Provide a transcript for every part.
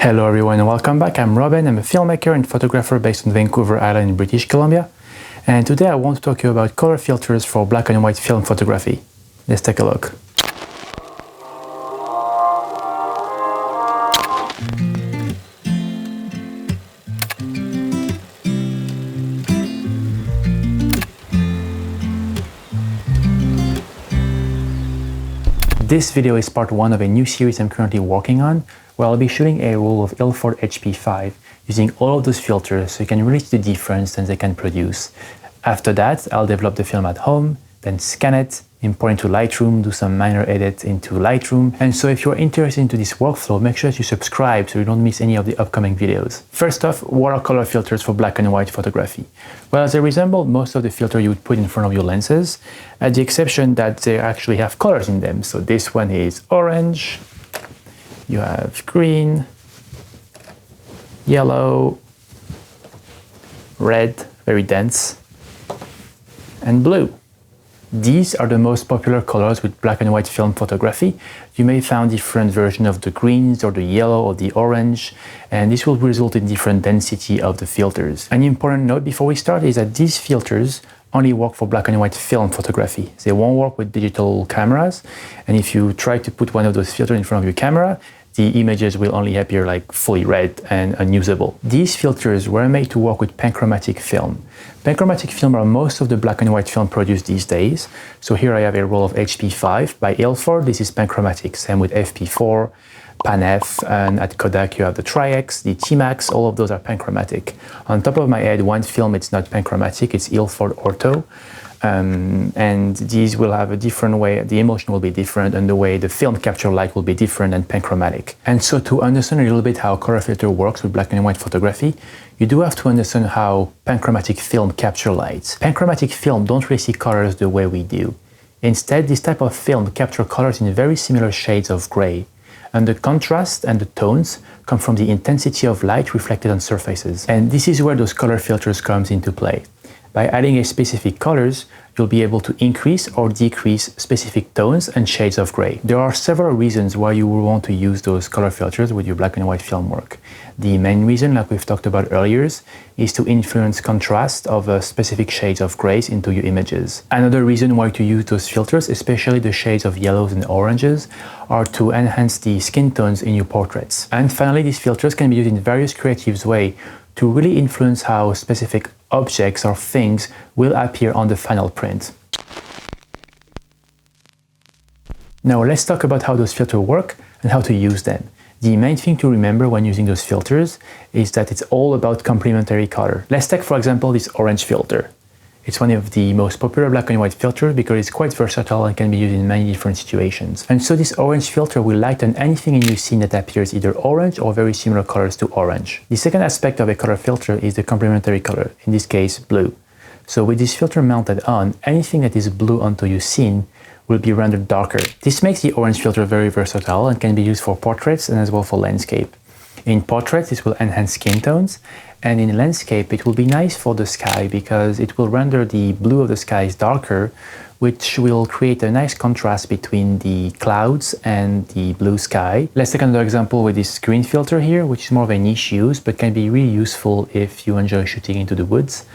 Hello everyone and welcome back. I'm Robin. I'm a filmmaker and photographer based on Vancouver Island in British Columbia. And today I want to talk to you about color filters for black and white film photography. Let's take a look. This video is part one of a new series I'm currently working on, where I'll be shooting a roll of Ilford HP5 using all of those filters so you can really see the difference that they can produce. After that, I'll develop the film at home, then scan it, import into Lightroom, do some minor edits into Lightroom. And so if you're interested into this workflow, make sure that you subscribe so you don't miss any of the upcoming videos. First off, what are color filters for black and white photography? Well, they resemble most of the filter you would put in front of your lenses, at the exception that they actually have colors in them. So this one is orange, you have green, yellow, red, very dense, and blue. These are the most popular colors with black and white film photography. You may find different versions of the greens or the yellow or the orange, and this will result in different density of the filters. An important note before we start is that these filters only work for black and white film photography. They won't work with digital cameras, and if you try to put one of those filters in front of your camera, the images will only appear like fully red and unusable. These filters were made to work with panchromatic film. Panchromatic film are most of the black and white film produced these days. So here I have a roll of HP5 by Ilford. This is panchromatic, same with FP4, Pan-F, and at Kodak you have the Tri-X, the T-Max, all of those are panchromatic. On top of my head, one film it's not panchromatic, it's Ilford Ortho. And these will have a different way, the emulsion will be different, and the way the film capture light will be different than panchromatic. And so to understand a little bit how color filter works with black and white photography, you do have to understand how panchromatic film capture light. Panchromatic film don't really see colors the way we do. Instead, this type of film capture colors in very similar shades of gray. And the contrast and the tones come from the intensity of light reflected on surfaces. And this is where those color filters comes into play. By adding a specific colors, you'll be able to increase or decrease specific tones and shades of gray. There are several reasons why you will want to use those color filters with your black and white film work. The main reason, like we've talked about earlier, is to influence contrast of specific shades of grays into your images. Another reason why to use those filters, especially the shades of yellows and oranges, are to enhance the skin tones in your portraits. And finally, these filters can be used in various creative ways to really influence how specific objects or things will appear on the final print. Now let's talk about how those filters work and how to use them. The main thing to remember when using those filters is that it's all about complementary color. Let's take for example this orange filter. It's one of the most popular black and white filters because it's quite versatile and can be used in many different situations. And so this orange filter will lighten anything in your scene that appears either orange or very similar colors to orange. The second aspect of a color filter is the complementary color, in this case blue. So with this filter mounted on, anything that is blue onto your scene will be rendered darker. This makes the orange filter very versatile and can be used for portraits and as well for landscape. In portraits, this will enhance skin tones, and in landscape, it will be nice for the sky because it will render the blue of the skies darker, which will create a nice contrast between the clouds and the blue sky. Let's take another example with this green filter here, which is more of a niche use, but can be really useful if you enjoy shooting into the woods.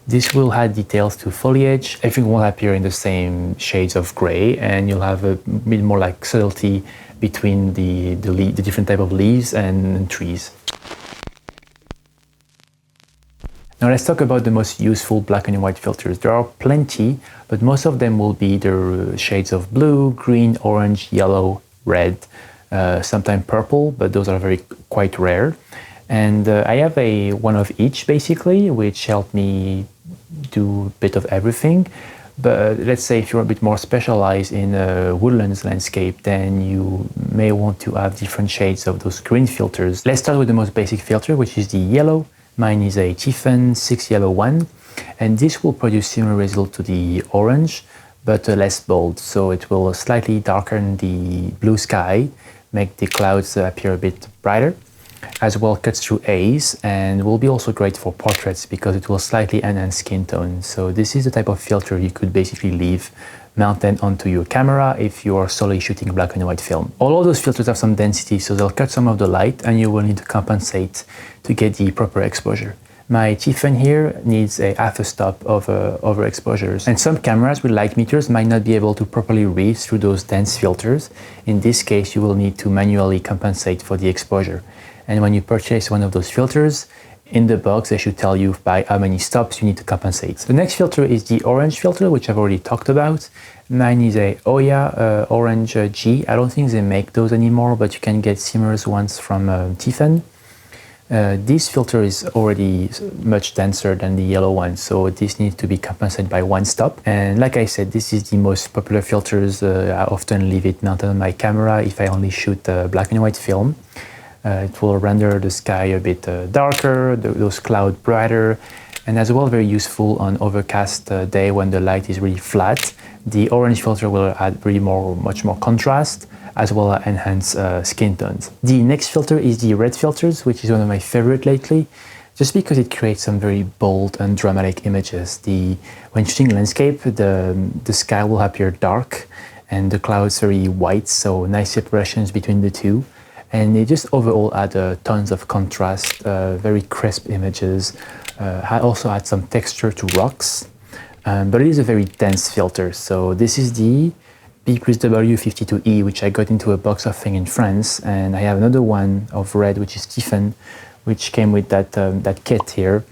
This will add details to foliage. Everything will appear in the same shades of gray, and you'll have a bit more like subtlety between the different type of leaves and trees. Now let's talk about the most useful black and white filters. There are plenty, but most of them will be either shades of blue, green, orange, yellow, red, sometimes purple, but those are quite rare. And I have one of each basically, which help me do a bit of everything. But let's say if you're a bit more specialized in a woodlands landscape, then you may want to have different shades of those green filters. Let's start with the most basic filter, which is the yellow. Mine is a Tiffen 6 Yellow 1, and this will produce similar result to the orange, but less bold. So it will slightly darken the blue sky, make the clouds appear a bit brighter. as well cuts through A's, and will be also great for portraits because it will slightly enhance skin tone. So this is the type of filter you could basically leave mounted onto your camera if you are solely shooting black and white film. All of those filters have some density, so they'll cut some of the light and you will need to compensate to get the proper exposure. My Tiffen here needs a half a stop of overexposures, and some cameras with light meters might not be able to properly read through those dense filters. In this case, you will need to manually compensate for the exposure. And when you purchase one of those filters, in the box they should tell you by how many stops you need to compensate. The next filter is the orange filter, which I've already talked about. Mine is a Oya Orange G. I don't think they make those anymore, but you can get similar ones from Tiffen. This filter is already much denser than the yellow one, so this needs to be compensated by one stop. And like I said, this is the most popular filters. I often leave it mounted on my camera if I only shoot black and white film. It will render the sky a bit darker, those clouds brighter, and as well very useful on overcast day when the light is really flat. The orange filter will add really much more contrast, as well as enhance skin tones. The next filter is the red filters, which is one of my favorite lately, just because it creates some very bold and dramatic images. When shooting landscape, the sky will appear dark and the clouds very white, so nice separations between the two. And they just overall add tons of contrast, very crisp images. Also add some texture to rocks, but it is a very dense filter. So this is the B+W52E, which I got into a box of thing in France, and I have another one of red, which is Tiffen, which came with that kit here.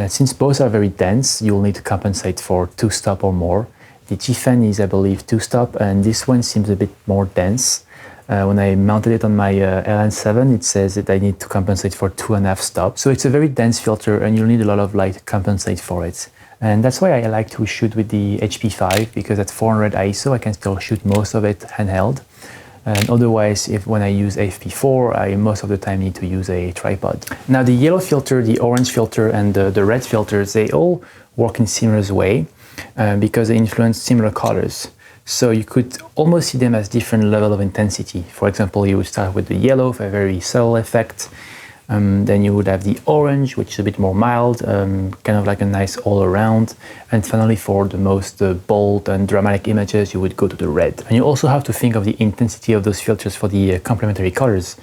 Since both are very dense, you will need to compensate for 2 stop or more. The Tiffen is, I believe, 2 stop, and this one seems a bit more dense. When I mounted it on my LN7, it says that I need to compensate for 2.5 stops. So it's a very dense filter, and you'll need a lot of light to compensate for it. And that's why I like to shoot with the HP5, because at 400 ISO I can still shoot most of it handheld. And otherwise, when I use FP4, I most of the time need to use a tripod. Now the yellow filter, the orange filter, and the red filters, they all work in similar way because they influence similar colors. So you could almost see them as different level of intensity. For example, you would start with the yellow for a very subtle effect. Then you would have the orange, which is a bit more mild, kind of like a nice all-around. And finally, for the most bold and dramatic images, you would go to the red. And you also have to think of the intensity of those filters for the complementary colors.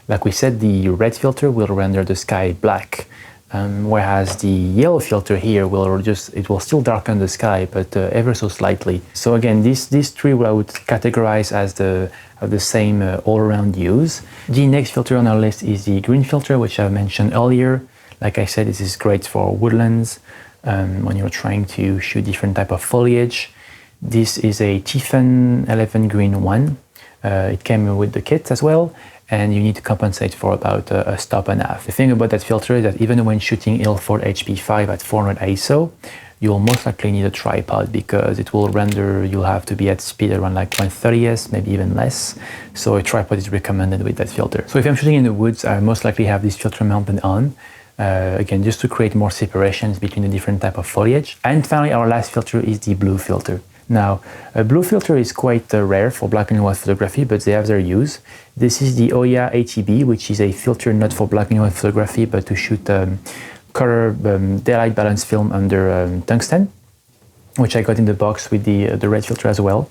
Like we said, the red filter will render the sky black, whereas the yellow filter here it will still darken the sky, but ever so slightly. So again, these three I would categorize as the same all-around use. The next filter on our list is the green filter, which I mentioned earlier. Like I said, this is great for woodlands when you're trying to shoot different type of foliage. This is a Tiffen 11 green one. It came with the kit as well, and you need to compensate for about a stop and a half. The thing about that filter is that even when shooting Ilford HP5 at 400 ISO, you'll most likely need a tripod because it will render, you'll have to be at speed around like 1/30th, maybe even less. So a tripod is recommended with that filter. So if I'm shooting in the woods, I most likely have this filter mounted on. Again, just to create more separations between the different type of foliage. And finally, our last filter is the blue filter. Now, a blue filter is quite rare for black and white photography, but they have their use. This is the Oya ATB, which is a filter not for black and white photography, but to shoot color daylight balance film under tungsten, which I got in the box with the red filter as well.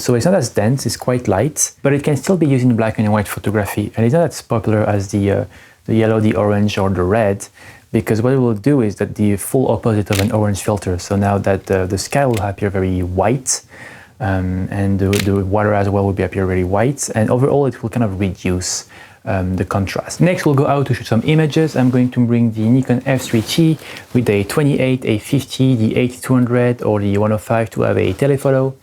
So it's not as dense, it's quite light, but it can still be used in black and white photography, and it's not as popular as the yellow, the orange, or the red, because what it will do is that the full opposite of an orange filter. So now that the sky will appear very white, and the water as well will appear very white, and overall it will kind of reduce the contrast. Next, we'll go out to shoot some images. I'm going to bring the Nikon F3T with a 28, a 50, the 8200 or the 105 to have a telephoto.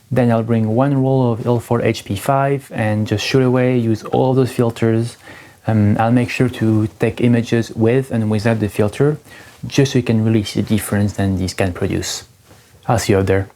Then I'll bring one roll of Ilford HP5 and just shoot away, use all of those filters. I'll make sure to take images with and without the filter, just so you can really see the difference that these can produce. I'll see you out there.